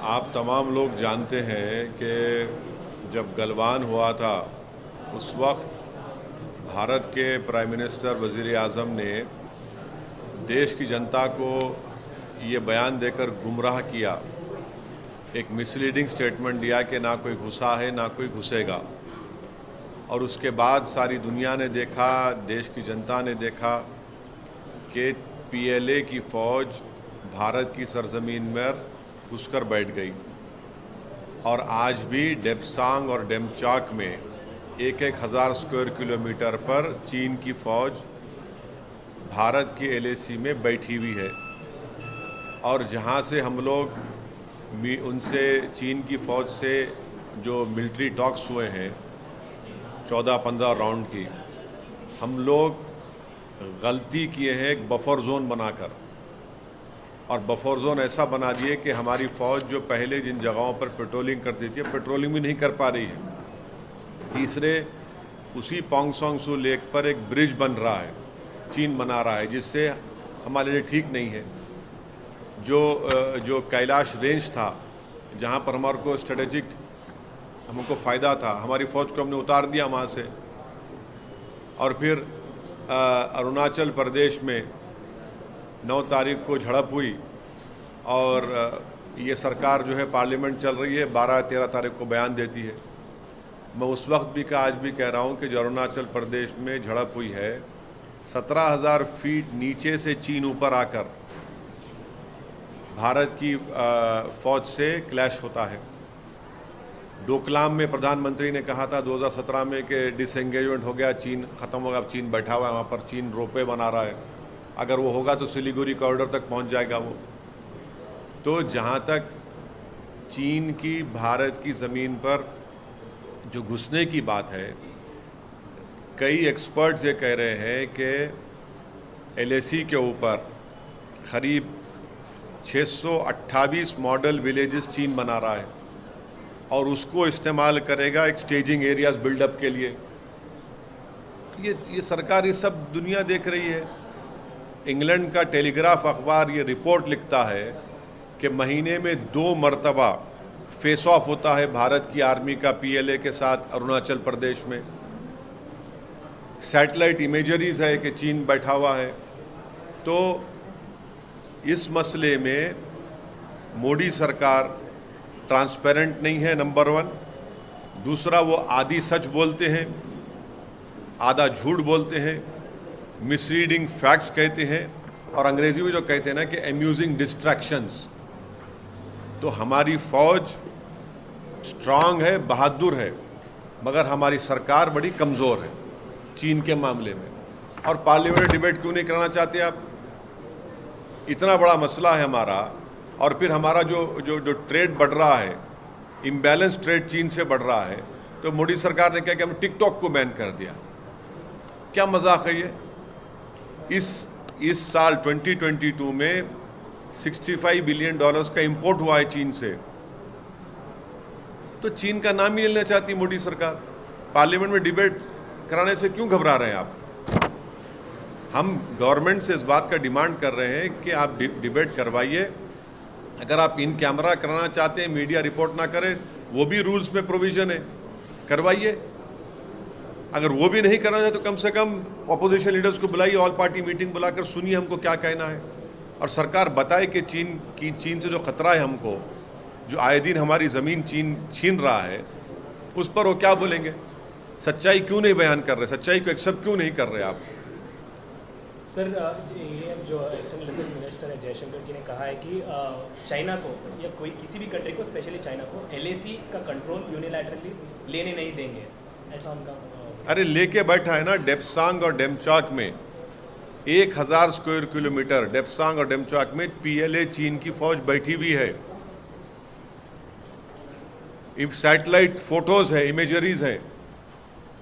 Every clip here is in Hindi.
आप तमाम लोग जानते हैं कि जब गलवान हुआ था उस वक्त भारत के प्राइम मिनिस्टर वज़ीर आज़म ने देश की जनता को ये बयान देकर गुमराह किया, एक मिसलीडिंग स्टेटमेंट दिया कि ना कोई घुसा है ना कोई घुसेगा। और उसके बाद सारी दुनिया ने देखा, देश की जनता ने देखा कि पीएलए की फ़ौज भारत की सरजमीन में घुसकर बैठ गई। और आज भी डेप्सांग और डेमचाक में एक हज़ार स्क्वायर किलोमीटर पर चीन की फ़ौज भारत की एलएसी में बैठी हुई है। और जहां से हम लोग उनसे, चीन की फ़ौज से जो मिलिट्री टॉक्स हुए हैं 14-15 राउंड की, हम लोग गलती किए हैं एक बफर जोन बनाकर। और बफर जोन ऐसा बना दिए कि हमारी फ़ौज जो पहले जिन जगहों पर पेट्रोलिंग करती थी, पेट्रोलिंग भी नहीं कर पा रही है। तीसरे, उसी पोंगसोंग सू लेक पर एक ब्रिज बन रहा है, चीन बना रहा है, जिससे हमारे लिए ठीक नहीं है। जो कैलाश रेंज था, जहाँ पर हमारे को स्ट्रेटेजिक हमको फ़ायदा था, हमारी फ़ौज को हमने उतार दिया वहाँ से। और फिर अरुणाचल प्रदेश में 9 तारीख को झड़प हुई और ये सरकार जो है पार्लियामेंट चल रही है, 12-13 तारीख को बयान देती है। मैं उस वक्त भी का आज भी कह रहा हूँ कि जो अरुणाचल प्रदेश में झड़प हुई है, 17,000 फीट नीचे से चीन ऊपर आकर भारत की फ़ौज से क्लैश होता है। डोकलाम में प्रधानमंत्री ने कहा था 2017 में कि डिसएंगेजमेंट हो गया, चीन ख़त्म होगा, अब चीन बैठा हुआ है वहाँ पर, चीन रोपवे बना रहा है, अगर वो होगा तो सिलीगुड़ी कॉरिडोर तक पहुँच जाएगा वो। तो जहाँ तक चीन की भारत की ज़मीन पर जो घुसने की बात है, कई एक्सपर्ट्स ये कह रहे हैं कि एलएसी के ऊपर करीब 628 मॉडल विलेजेस चीन बना रहा है और उसको इस्तेमाल करेगा एक स्टेजिंग एरियाज बिल्डअप के लिए। ये सरकार, ये सब दुनिया देख रही है। इंग्लैंड का टेलीग्राफ अखबार ये रिपोर्ट लिखता है कि महीने में 2 मरतबा फेस ऑफ होता है भारत की आर्मी का पीएलए के साथ अरुणाचल प्रदेश में। सैटेलाइट इमेजरीज है कि चीन बैठा हुआ है। तो इस मसले में मोदी सरकार ट्रांसपेरेंट नहीं है, नंबर 1। दूसरा, वो आधी सच बोलते हैं, आधा झूठ बोलते हैं, मिसरीडिंग फैक्ट्स कहते हैं, और अंग्रेजी में जो कहते हैं ना कि अम्यूजिंग डिस्ट्रैक्शंस। तो हमारी फ़ौज स्ट्रांग है, बहादुर है, मगर हमारी सरकार बड़ी कमज़ोर है चीन के मामले में। और पार्लियामेंट डिबेट क्यों नहीं कराना चाहते आप? इतना बड़ा मसला है हमारा। और फिर हमारा जो ट्रेड बढ़ रहा है, इम्बैलेंस ट्रेड चीन से बढ़ रहा है, तो मोदी सरकार ने क्या कि हम टिकटॉक को बैन कर दिया। क्या मजाक है ये? इस साल 2022 में $65 बिलियन का इंपोर्ट हुआ है चीन से। तो चीन का नाम ही लेना चाहती मोदी सरकार। पार्लियामेंट में डिबेट कराने से क्यों घबरा रहे हैं आप? हम गवर्नमेंट से इस बात का डिमांड कर रहे हैं कि आप डिबेट करवाइए। अगर आप इन कैमरा कराना चाहते हैं, मीडिया रिपोर्ट ना करे, वो भी रूल्स में प्रोविजन है, करवाइए। अगर वो भी नहीं करना है तो कम से कम अपोजिशन लीडर्स को बुलाइए, ऑल पार्टी मीटिंग बुलाकर सुनिए हमको क्या कहना है, और सरकार बताए कि चीन से जो खतरा है हमको, जो आए दिन हमारी ज़मीन चीन छीन रहा है, उस पर वो क्या बोलेंगे? सच्चाई क्यों नहीं बयान कर रहे? सच्चाई को एक्सेप्ट क्यों नहीं कर रहे आप? सर, ये जो एक्सटर्नल अफेयर्स मिनिस्टर है जयशंकर जी ने कहा है कि चाइना को या कोई किसी भी कंट्री को, स्पेशली चाइना को, एलएसी का कंट्रोल यूनिलैटरली लेने नहीं देंगे, ऐसा उनका। अरे लेके बैठा है ना। डेप्सांग और डेमचाक में 1000 स्क्वायर किलोमीटर, डेप्सांग और डेमचाक में पीएलए चीन की फ़ौज बैठी हुई है। सैटेलाइट फोटोज है, इमेजरीज है।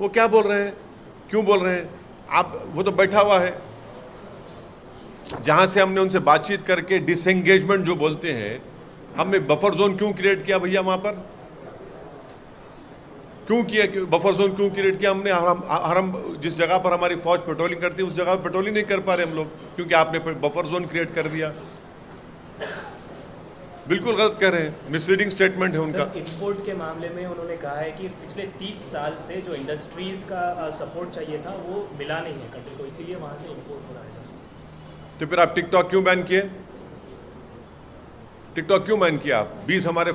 वो क्या बोल रहे हैं? क्यों बोल रहे हैं आप? वो तो बैठा हुआ है। जहां से हमने उनसे बातचीत करके डिसएंगेजमेंट जो बोलते हैं, हमने बफर जोन क्यों क्रिएट किया भैया? वहां पर क्यों किया? बफर जोन क्यों क्रिएट किया हमने? हम जिस जगह पर हमारी फौज पेट्रोलिंग करती है उस जगह पर पेट्रोलिंग नहीं कर पा रहे हम लोग, क्योंकि आपने बफर जोन क्रिएट कर दिया। बिल्कुल गलत कह रहे हैं, मिसलीडिंग स्टेटमेंट है उनका। सर इंपोर्ट के मामले में उन्होंने कहा है कि पिछले 30 साल से जो इंडस्ट्रीज़ का सपोर्ट चाहिए था वो मिला नहीं है कंट्री को, इसीलिए वहाँ से इंपोर्ट हो रहा है। तो फिर आप टिकटॉक क्यों बैन किए? टिकटॉक क्यों बैन किया आप? 20 हमारे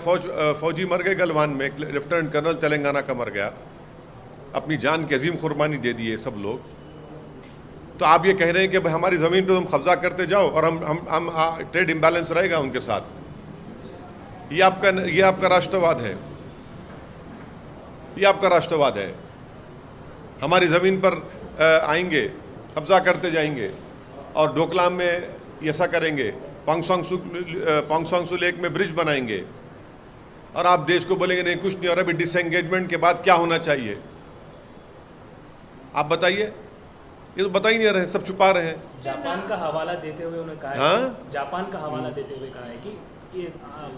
फौजी मर गए गलवान में, एक लेफ्टिनेंट कर्नल तेलंगाना का मर गया, अपनी जान की अजीम कुर्बानी दे दी है सब लोग। तो आप ये कह रहे हैं कि भाई हमारी ज़मीन पे तुम कब्जा करते जाओ और हम ट्रेड इम्बैलेंस रहेगा उनके साथ। ये आपका राष्ट्रवाद है, ये आपका राष्ट्रवाद है। हमारी ज़मीन पर आएंगे, कब्जा करते जाएंगे और डोकलाम में ऐसा करेंगे, पोंगसोंग लेक में ब्रिज बनाएंगे और आप देश को बोलेंगे नहीं कुछ नहीं। और अभी डिसएंगेजमेंट के बाद क्या होना चाहिए आप बताइए? ये तो बता ही नहीं रहे, सब छुपा रहे हैं। जापान का हवाला देते हुए उन्होंने कहा हाँ? है, जापान का हवाला देते हुए कहा है कि ये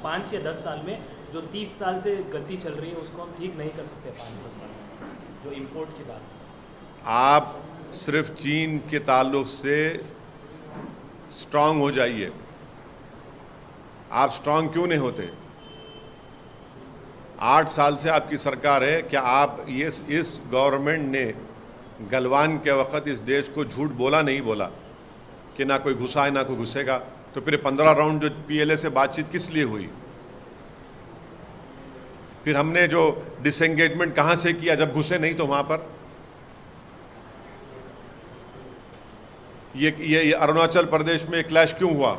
5 या 10 साल में जो 30 साल से गलती चल रही है उसको हम ठीक नहीं कर सकते 5-10 साल में, जो इम्पोर्ट की बात। आप सिर्फ चीन के ताल्लुक से स्ट्रांग हो जाइए। आप स्ट्रांग क्यों नहीं होते? 8 साल से आपकी सरकार है, क्या आप इस गवर्नमेंट ने गलवान के वक्त इस देश को झूठ बोला नहीं बोला कि ना कोई घुसा है ना कोई घुसेगा? तो फिर 15 राउंड जो पीएलए से बातचीत किस लिए हुई? फिर हमने जो डिसएंगेजमेंट कहां से किया जब घुसे नहीं तो वहां पर? ये अरुणाचल प्रदेश में क्लैश क्यों हुआ?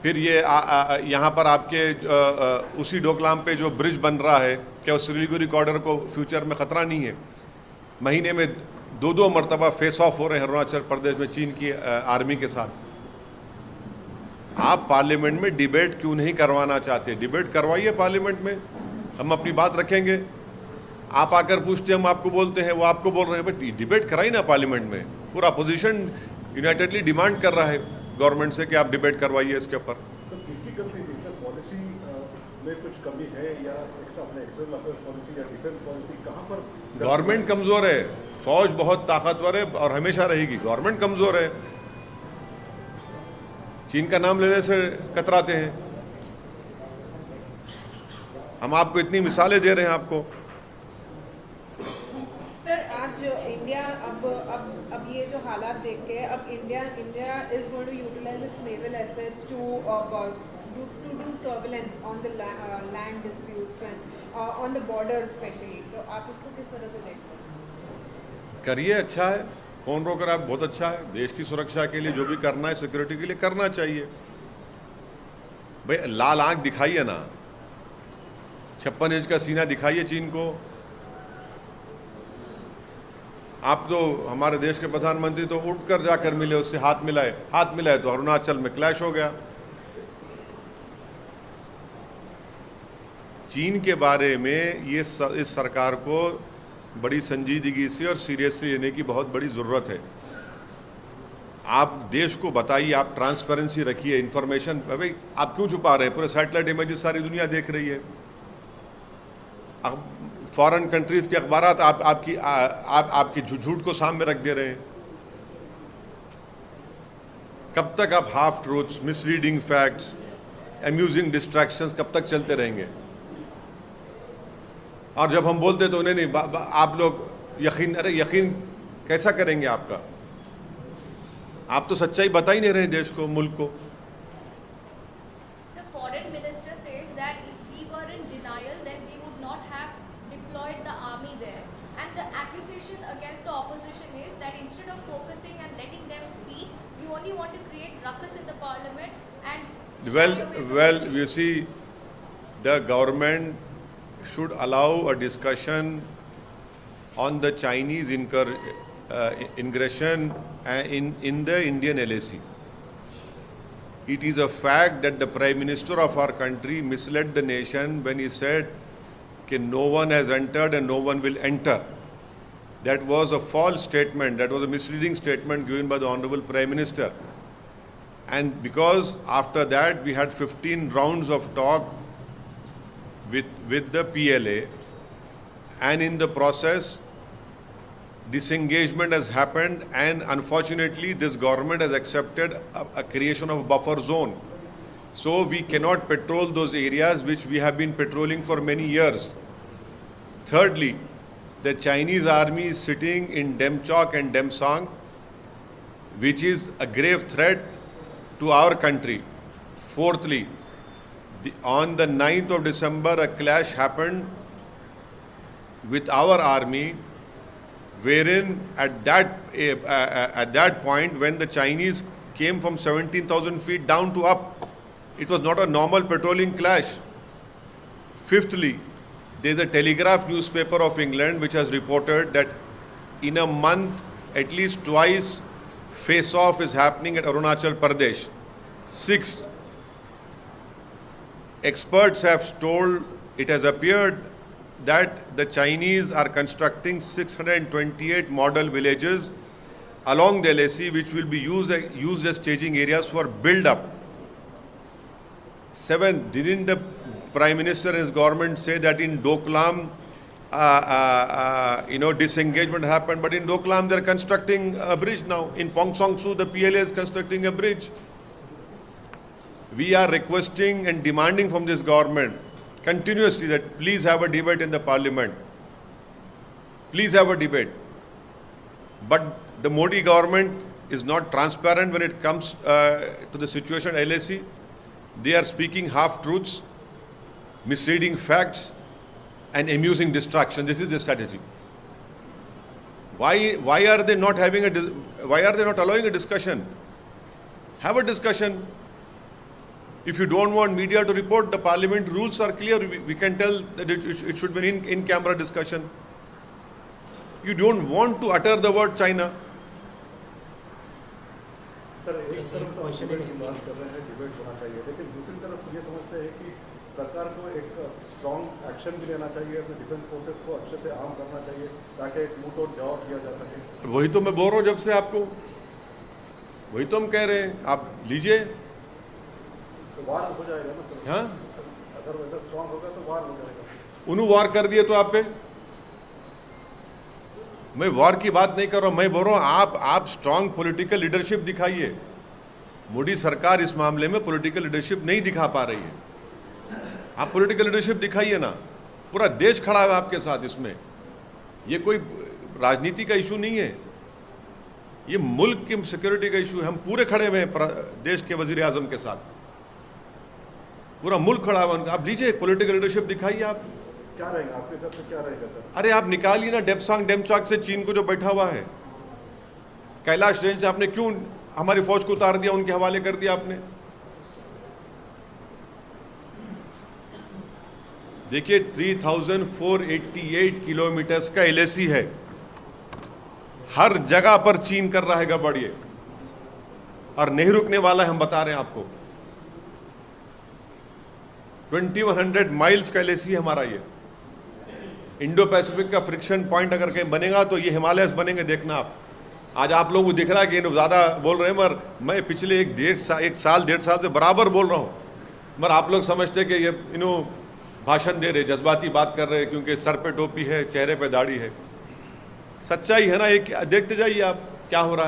फिर ये यहाँ पर आपके उसी डोकलाम पे जो ब्रिज बन रहा है, क्या उस सिलीगुड़ी कॉरिडोर को फ्यूचर में खतरा नहीं है? महीने में 2 मरतबा फेस ऑफ हो रहे हैं अरुणाचल प्रदेश में चीन की आर्मी के साथ। आप पार्लियामेंट में डिबेट क्यों नहीं करवाना चाहते? डिबेट करवाइए पार्लियामेंट में, हम अपनी बात रखेंगे। आप आकर पूछते हम आपको बोलते हैं, वो आपको बोल रहे हैं, बट डिबेट कराइए ना पार्लियामेंट में। पूरा अपोजिशन यूनाइटेडली डिमांड कर रहा है गवर्नमेंट से कि आप डिबेट करवाइए इसके ऊपर। तो किसकी गलती थी सर? पॉलिसी में कुछ कमी है या एक्सटर्नल अफेयर्स पॉलिसी या डिफेंस पॉलिसी, कहाँ पर? गवर्नमेंट कमजोर है, फौज बहुत ताकतवर है और हमेशा रहेगी। गवर्नमेंट कमजोर है, चीन का नाम लेने से कतराते हैं। हम आपको इतनी मिसालें दे रहे हैं आपको। सर आज इंडिया अब ये जो हालात देख के अब India is going to utilize its naval assets to do surveillance on the land disputes and on the border specially, तो आप उसको किस तरह से देखते हैं? करिए, अच्छा है, कौन रोक रहा है? बहुत अच्छा है। देश की सुरक्षा के लिए जो भी करना है, सिक्योरिटी के लिए करना चाहिए। भाई लाल आंख दिखाइए ना, 56 इंच का सीना दिखाइए चीन को। आप तो हमारे देश के प्रधानमंत्री तो उठकर जाकर मिले, उससे हाथ मिलाए तो अरुणाचल में क्लैश हो गया। चीन के बारे में इस सरकार को बड़ी संजीदगी से और सीरियसली लेने की बहुत बड़ी ज़रूरत है। आप देश को बताइए, आप ट्रांसपेरेंसी रखिए, इंफॉर्मेशन। भाई आप क्यों छुपा रहे हैं? पूरे सैटेलाइट इमेजेस सारी दुनिया देख रही है। फॉरेन कंट्रीज के अखबारात आपकी झूठ को सामने रख दे रहे हैं। कब तक आप half truths, misleading facts, amusing distractions कब तक चलते रहेंगे? और जब हम बोलते तो उन्हें नहीं, आप लोग यकीन, अरे यकीन कैसा करेंगे आपका? आप तो सच्चाई बता ही नहीं रहे देश को, मुल्क को। The foreign minister says that if we were in denial, then we would not have deployed the army there. And the accusation against the opposition is that instead of focusing and letting them speak, you only want to create ruckus in the parliament and. Well, you see, the government should allow a discussion on the Chinese ingression in the Indian LAC. It is a fact that the Prime Minister of our country misled the nation when he said that no one has entered and no one will enter. That was a false statement. That was a misleading statement given by the Honorable Prime Minister. And because after that we had 15 rounds of talk with the PLA, and in the process disengagement has happened, and unfortunately this government has accepted a creation of a buffer zone So we cannot patrol those areas which we have been patrolling for many years. Thirdly, the Chinese army is sitting in Demchok and Demsang, which is a grave threat to our country. Fourthly, on the 9th of December, a clash happened with our army, wherein at that point, when the Chinese came from 17,000 feet down to up, it was not a normal patrolling clash. Fifthly, there is a Telegraph newspaper of England which has reported that in a month, at least twice, face-off is happening at Arunachal Pradesh. Six, experts have told, it has appeared that the Chinese are constructing 628 model villages along the LAC, which will be used as staging areas for build-up. Seven, didn't the Prime Minister and his government say that in Doklam, disengagement happened, but in Doklam they are constructing a bridge now. In Pongsong Su, the PLA is constructing a bridge. We are requesting and demanding from this government continuously that please have a debate in the parliament. Please have a debate. But the Modi government is not transparent when it comes to the situation at LAC. They are speaking half-truths, misleading facts, and amusing distraction. This is the strategy. Why are they not having why are they not allowing a discussion? Have a discussion. If you don't want media to report, the parliament rules are clear. We can tell that it should be an in-camera discussion. You don't want to utter the word China. Sir एक तरफ तो डिबेट की बात कर रहे हैं, डिबेट होना चाहिए, लेकिन दूसरी तरफ ये समझते हैं कि सरकार को एक स्ट्रॉन्ग एक्शन भी लेना चाहिए, अपने डिफेंस फोर्सेस को अच्छे से आर्म करना चाहिए ताकि एक मुंह तोड़ जवाब दिया जा सके। वही तो मैं बोल रहा हूँ जब से आपको, वही तो हम कह रहे हैं, आप लीजिए। तो वार हो जाएगा ना सर? हाँ, अगर वैसा स्ट्रॉन्ग होगा तो वार हो जाएगा। उन्होंने वार कर दिए तो आप पे, मैं वार की बात नहीं कर रहा हूं, मैं बोल रहा हूं आप स्ट्रांग पॉलिटिकल लीडरशिप दिखाइए। मोदी सरकार इस मामले में पॉलिटिकल लीडरशिप नहीं दिखा पा रही है। आप पॉलिटिकल लीडरशिप दिखाइए ना, पूरा देश खड़ा है आपके साथ इसमें। ये कोई राजनीति का इशू नहीं है, ये मुल्क की सिक्योरिटी का इशू है। हम पूरे खड़े हुए हैं देश के वजीर आजम के साथ, पूरा मुल्क खड़ा हुआ। आप लीजिए, पॉलिटिकल लीडरशिप दिखाइए। आप क्या रहेगा आपके हिसाब से, क्या रहेगा सर? अरे आप निकालिए ना डेप्सांग डेमचौक से चीन को जो बैठा हुआ है, कैलाश रेंज से आपने क्यों हमारी फौज को उतार दिया, उनके हवाले कर दिया आपने? देखिए 3488 किलोमीटर का LAC है, हर जगह पर चीन कर रहा है गड़बड़ ये, और नहीं रुकने वाला है। हम बता रहे हैं आपको, 2100 माइल्स का LAC है हमारा। ये इंडो पैसिफिक का फ्रिक्शन पॉइंट अगर कहीं बनेगा तो ये हिमालयस बनेंगे, देखना आप। आज आप लोगों को दिख रहा है कि ज़्यादा बोल रहे हैं, मगर मैं पिछले एक साल डेढ़ साल से बराबर बोल रहा हूँ, मगर आप लोग समझते कि ये भाषण दे रहे, जज्बाती बात कर रहे, क्योंकि सर पे टोपी है, चेहरे पे दाढ़ी है। सच्चाई है ना, एक देखते जाइए आप क्या हो रहा है।